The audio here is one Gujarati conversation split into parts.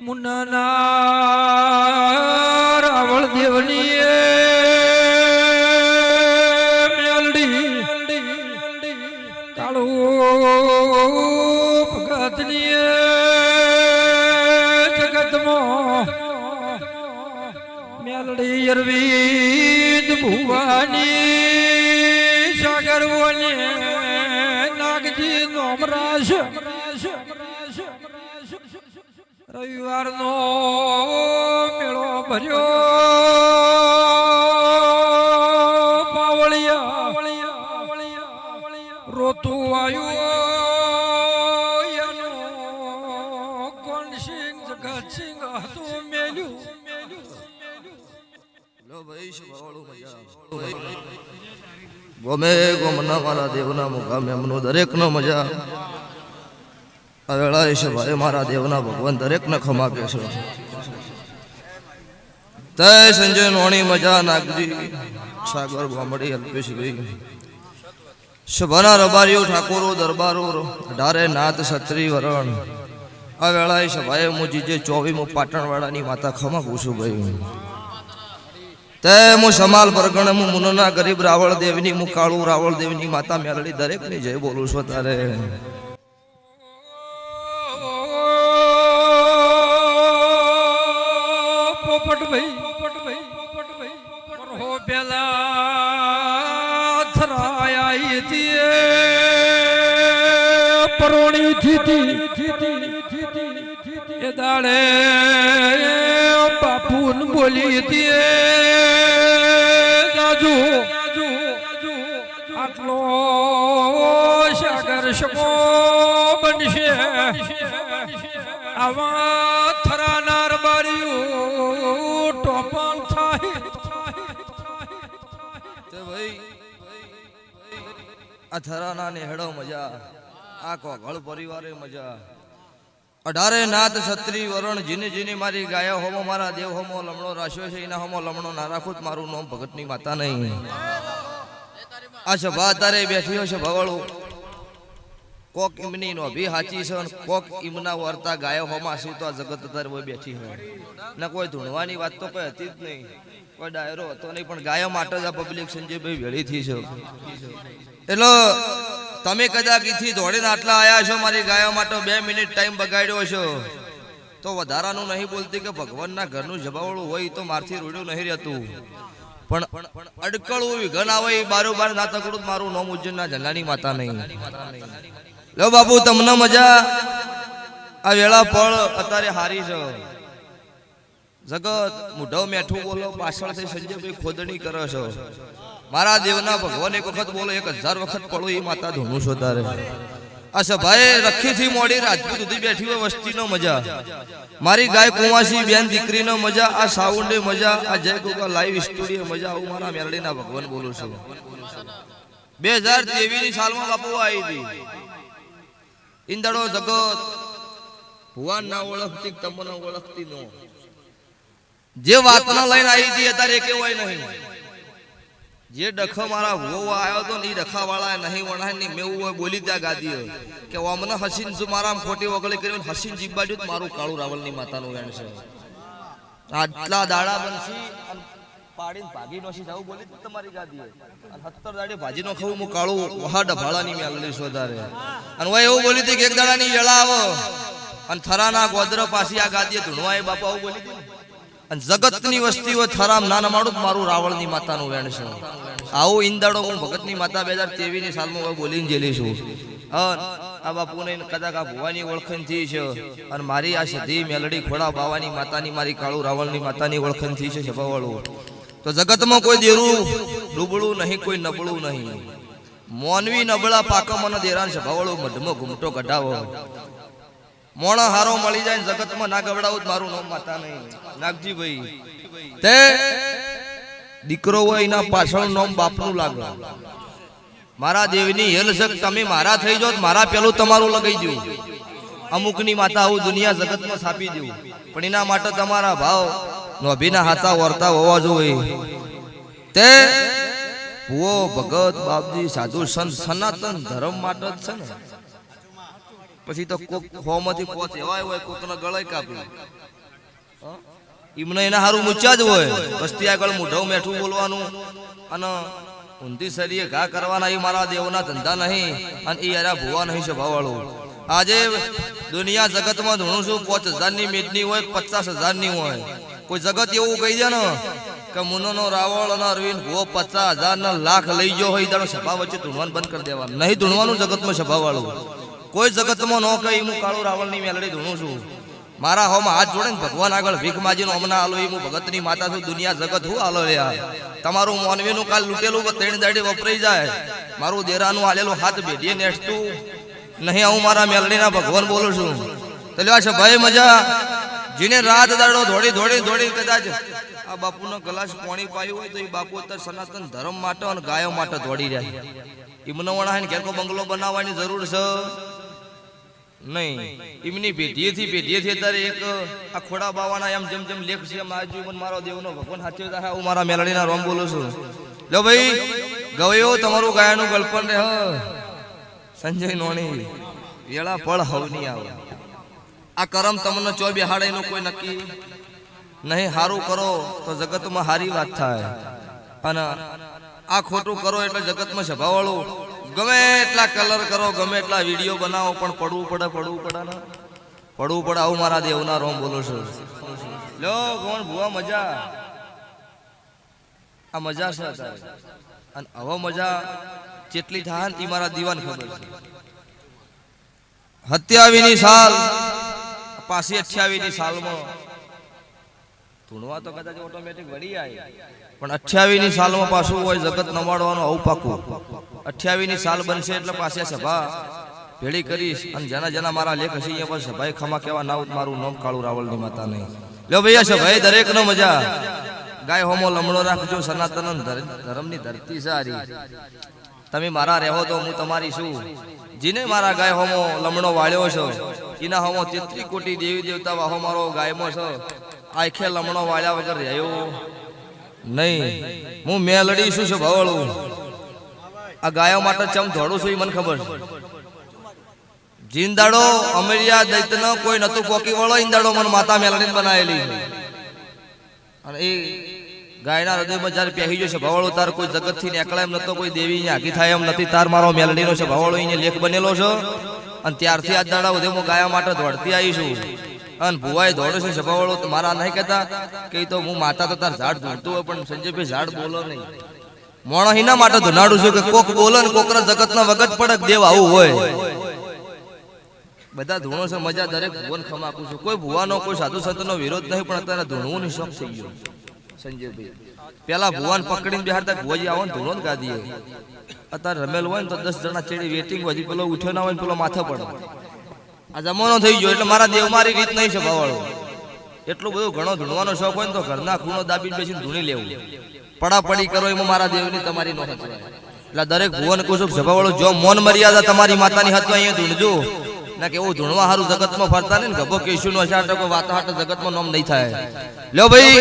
મુન્નાના રાવળ દેવની મેલડી કાળુ ભગતની જગતમાં મેલડી અરવિંદ ભુવાની સાગરવને નાગજી નોમરાશ રવિવારનો મેળો ભર્યો પાવળિયા રોતું આવ્યું કોણસિંહ જગતસિંહ હતું મેલ્યું ગમે ગમના મારા દેવના મુકામે એમનો દરેકનો મજા આ વેળા છે ભાઈ મારા દેવના ભગવાન દરેકને ખમાપે છે તય સંજય નોણી મજા નાગજી સાગર ગામડી અલ્પેશભાઈ સભાના રબારીઓ ઠાકોરો દરબારો અઢારે નાથ છત્રી વરણ આ વેળા છે ભાઈ હું જીજે 24 પાટણવાળાની માતા ખમા પૂછું ભાઈ તે હું સમાલ પરગણ હું મુનના ગરીબ રાવળ દેવની હું કાળુ રાવળ દેવની માતા મેલડી દરેકની જય બોલું છું તારે પોપટ ભાઈ હો પેલા થરાયા હતી પરોણી થીતી એ દાડે બાપુન બોલી હતી દાજુ આટલો સાગર શકો બનશે આવા થરાનાર બારીઓ ટોપણ થાય તે ભાઈ આ થરાના ને હેડો મજા આ કોગળ પરિવારે મજા અઢારે નાથ છત્રી વરણ જીને જીને મારી ગાયા હોમો મારા દેવ હોમો લમણો રાખ્યો છે એના હોમો લમણો ના રાખું મારું નામ ભગતની માતા નહીં આ સભા તારે બેઠી છે ભવળું કોક ઇમની નો ભી હાચી છે કોક ઇમના વર્તા ગાયો હોમા સી તો જગત તારે હોય બેઠી હોય ના કોઈ ધૂણવાની વાત તો કોઈ હતી જ નહીં કોઈ ડાયરો હતો નહીં પણ ગાયો માટે જ આ પબ્લિક સંજયભાઈ વેળી થી છે એટલે તમે કદાચ ઈથી દોડીને આટલા આયા છો મારી ગાયો માટે 2 મિનિટ ટાઈમ બગાડ્યો છો તો વધારાનું નહીં બોલતી કે ભગવાનના ઘરનું જબાવળું હોય તો મારથી રોડ્યું નહીં રહેતું પણ અડકળું વિઘન આવે એ બારોબાર ના તકડું મારું નોમ ઉજ્જૈનના જલાની માતા નહીં લો બાપુ તમને મજા આ વેળા પળ અત્યારે હારી છે જગત મુઢો મેઠું બોલો પાછળથી સંજયભાઈ ખોદણી કરે છો મારા દેવના ભગવાન એક વખત બોલો 1000 વખત પડો એ માતા ધૂણું છો તારે આ સભાએ રખીથી મોડી રાજપૂત સુધી બેઠી હોય વસ્તીનો મજા મારી ગાય કુંવાસી બેન દીકરીનો મજા આ સાઉન્ડે મજા આ જય ગોગા લાઈવ સ્ટુડિયો મજા આવું મારા મેલડીના ભગવાન બોલું છું 2023 ની સાલમાં બાપુ આવી હતી ઇંદડો જગત ભુવાન ના ઓળખતી તમને ઓળખતી નો જે વાતના લઈને આવી હતી અત્યારે કેવાય નહીં જે ડખ મારા ભો આવ્યો તો ને ડખા વાળા નહીં વણાય ને મેવું હોય બોલી ત્યાં ગાદી કે અમને હસીન જો મારા ખોટી વગળી કર્યું હસીન જીબાડ્યું મારું કાળુ રાવળની માતાનું વેણ છે આટલા દાડા બનશી પાડીને ભાગી નોશી જાવ બોલી તમારી ગાદી અને 70 દાડે ભાજી નો ખાવું હું કાળુ વહા ડભાળાની મેલડી સોધારે અને ઓય એવું બોલી હતી કે એક દાડાની વેળા આવો અને થરાના ગોદર પાછી આ ગાદીએ ધૂણવાય બાપા આવું બોલી અને જગતની વસ્તી હોય થરામ ના નમાડું મારું રાવળની માતાનું વેણ છે આવું ઇંદાડો હું ભગતની માતા 2023 ની સાલમાં બોલીને જેલી છું આ બાપુને કદાચ આ ભુવાની ઓળખણ થી છે અને મારી આ સધી મેલડી ખોડા બાવાની માતાની મારી કાળુ રાવળની માતાની ઓળખણ થી છે સભાવાળું તો જગતમાં કોઈ દેરું ડૂબળું નહીં કોઈ નબળું નહીં મોનવી નબળા પાકમાં દેરાન સભાવાળું મઢમો ઘૂમટો કઢાવો મોણો હારો મળી જાય જગતમાં ના ગવડાવું મારું નામ માતા નહીં નાગજી ભાઈ તે દીકરો હોય એના પાછળ નામ બાપનું લાગે મારા દેવની હેલ શક તમે મારા થઈ જાવ મારા પેલું તમારું લગાઈ દઉં અમુકની માતા આવું દુનિયા જગતમાં છાપી દઉં પણ એના માટે તમારા ભાવ નોભીના હાથા વર્તા હોવા જોઈએ તે ભુવો ભગત બાપજી સાધુ સંત સનાતન ધર્મ માટે જ છે ને પછી તો કોક હોમાંથી પોચ એવાય હોય કોકના ગળાય કાપી એમને એના હારું મૂચ્યા જ હોય વસ્તી આગળ મૂઢો મેઠું બોલવાનું અને ઊંધી શરીએ ઘા કરવાના એ મારા દેવના ધંધા નહીં અને એ યારા ભુવા નહીં સ્વભાવવાળું આજે દુનિયા જગતમાં ધૂણું છું 5000 ની મેદની હોય 50,000 ની હોય કોઈ જગત એવું કહી દે ને કે મુનોનો રાવળ અને અરવિંદ ભુવો 50,000 ના લાખ લઈ ગયો હોય તારો સભા વચ્ચે ધૂણવાનું બંધ કરી દેવાનું નહીં ધૂણવાનું જગતમાં સ્વભાવવાળું કોઈ જગતમાં ન કહી હું કાળું રાવળની મેલડી ધૂણું છું મારા હોમાં હાથ જોડે ને ભગવાન આગળ ભીખ માજીનો હમણાં આલો હું ભગતની માતા છું દુનિયા જગત હું આલો યાર તમારું મોનવીનું કાલ લૂટેલું 3 દાડી વપરાઈ જાય મારું દેરાનું આલેલું હાથ બેડીએ નેઠતું નહીં હું મારા મેલડીના ભગવાન બોલું છું તો લ્યો છે ભાઈ મજા જીને રાત દાડો દોડી કદાચ આ બાપુનો ગ્લાસ પાણી પાયું હોય તો એ બાપુ અત્યારે સનાતન ધર્મ માટે અને ગાયો માટે દોડી રહ્યા એમને વણાને ઘેર કો બંગલો બનાવવાની જરૂર છે નહીં એમની પેઢીએથી અત્યારે એક આ ખોડા બાવાના એમ જેમ લેખ છે એમ આજુ પણ મારો દેવનો ભગવાન સાચો થાય હું મારા મેલડીના રોમ બોલું છું લો ભાઈ ગવયો તમારું ગાયનું ગળપણ રે સંજય નોણી વેળા પળ હવની આવે આ કરમ તમને ચો બેહાડે એનું કોઈ નક્કી નહીં હારું કરો તો જગતમાં હારી વાત થાય અને આ ખોટું કરો એટલે જગતમાં સ્વભાવવાળું ગમે એટલા કલર કરો ગમે એટલા વિડીયો બનાવો પણ પડવું પડે ને પડવું પડે આવું મારા દેવના રોમ બોલો છું લો કોણ ભુવા મજા આ મજા છે અત્યારે અને હવે મજા જેટલી થાય ને એ મારા દીવાન ખબર છે 27ની સાલ પાછી 28ની સાલમાં ધૂણવા તો કદાચ ઓટોમેટિક વળી આવી પણ 28ની સાલમાં પાછું હોય જગત નવાડવાનું આવું પાકું 28ની સાલ બનશે એટલે પાછી સભા ભેળી કરીશ અને જેના મારા લેખ હશે અહીંયા પર સભાએ ખમા કેવા ના મારું નામ કાળું રાવળની માતા નહીં લ્યો ભૈયા સભાઈ દરેક નો મજા ગાય હોમો લમણો રાખજો સનાતન ધર્મની ધરતી સારી તમે મારા રહેવો તો હું તમારી છું જીને મારા ગાય હોમો લમણો વાળ્યો છો એના હોમો 33 કોટી દેવી દેવતા વાહો મારો ગાયમો છો આખે લમણો વાળ્યા વગર રહ્યો નહીં હું મેલડી છું ભવળું આ ગાયો માટે ચમ ધોડું છું એ મને ખબર છે જીંદાડો અમેરિયા દૈત્યનો કોઈ નતું પોકી વળો ઈંદાડો મને માતા મેલડી બનાવેલી અને એ ગાયના હૃદયમાં જ્યારે પહેરી જશે ભવળો તાર કોઈ જગત થી નીકળે એમ નતો કોઈ દેવી અહીંયા આગી થાય એમ નથી તાર મારો મેલડીનો છે ભવળો અહીંયા લેખ બનેલો છે અને ત્યારથી આ દાડા સુધી હું ગાયા માટે દોડતી આવી છું અને ભુવાએ દોડે છે સભાવાળો મારા નહીં કહેતા કે તો હું માતા તો તાર ઝાડ ધૂણતું હોય પણ સંજયભાઈ ઝાડ બોલો નહીં મોણો હિના માટે ધુનાડું છું કે કોક બોલો ને કોકરા જગતના વગત પડક દેવ આવું હોય બધા ધૂણો છે મજા દરેક ભુવન ખમા આપું છું કોઈ ભુવાનો કોઈ સાધુ સંતનો વિરોધ નહીં પણ અત્યારે ધૂણવું શોખ થઈ ગયો સંજયભાઈ પેલા ભુવાન પકડીને બેહાડતા ભુવાજી આવો ને ધૂણો ને ગાદીએ અત્યારે રમેલ હોય ને તો 10 જણા ચેડી વેટિંગ હજી પેલો ઉઠ્યો ના હોય ને પેલો માથે પડે આ જમાનો થઈ ગયો એટલે મારા દેવ મારી રીત નહીં છે ભાવાળો એટલું બધું ઘણો ધૂણવાનો શોખ હોય ને તો ઘરના ખૂણો દાબીને બેસીને ધૂણી લેવું પડાપડી કરો એમાં મારા દેવની તમારી નો હચવાય એટલે દરેક ભુવન કુસુક સભાવાળો જો મૌન મર્યાદા તમારી માતાની હચવા અહીંયા ધૂણજો ના કે એવું ધૂણવા હારું જગતમાં ફરતા ને ગભો કેશુનો અષાઢકો વાતાહાટ જગતમાં નામ નહીં થાય લ્યો ભાઈ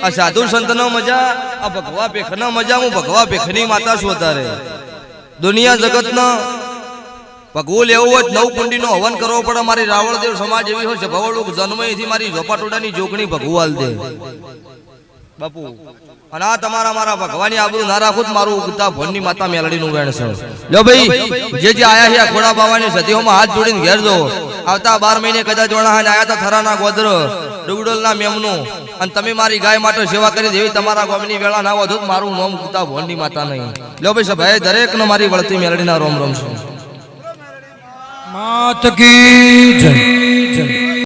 આ સાધુ સંતનો મજા આ ભગવા પેખનો મજા હું ભગવા પેખની માતા છું અત્યારે દુનિયા જગતનો ભગવું લેવું હોય 9 કુંડીનો હવન કરવો પડે મારી રાવળદેવ સમાજ એવી હોય છે ભવળું જન્મથી મારી ઝોપાટોડાની જોગણી ભગવું હાલ દે બાપુ અને આ તમારા મારા ભગવાની આબરૂ ના રાખું મારું ઉગતા ભણની માતા મેલડીનું વેણ છે લો ભાઈ જે આયા છે ખોડા બાવાની સતીઓમાં હાથ જોડીને ઘેર જો આવતા 12 મહિને કદાચ જોણાહાને આયા તા થરાના ગોદર ડુગડોલના મેમનું અને તમે મારી ગાય માટે સેવા કરી દેવી તમારા ગોમની વેળા ના વધુ મારું નામ ઉગતા ભણની માતા નહીં લો ભાઈ સભાઈ દરેકનો મારી વળતી મેલડીના રોમ રોમ છે માત કી જય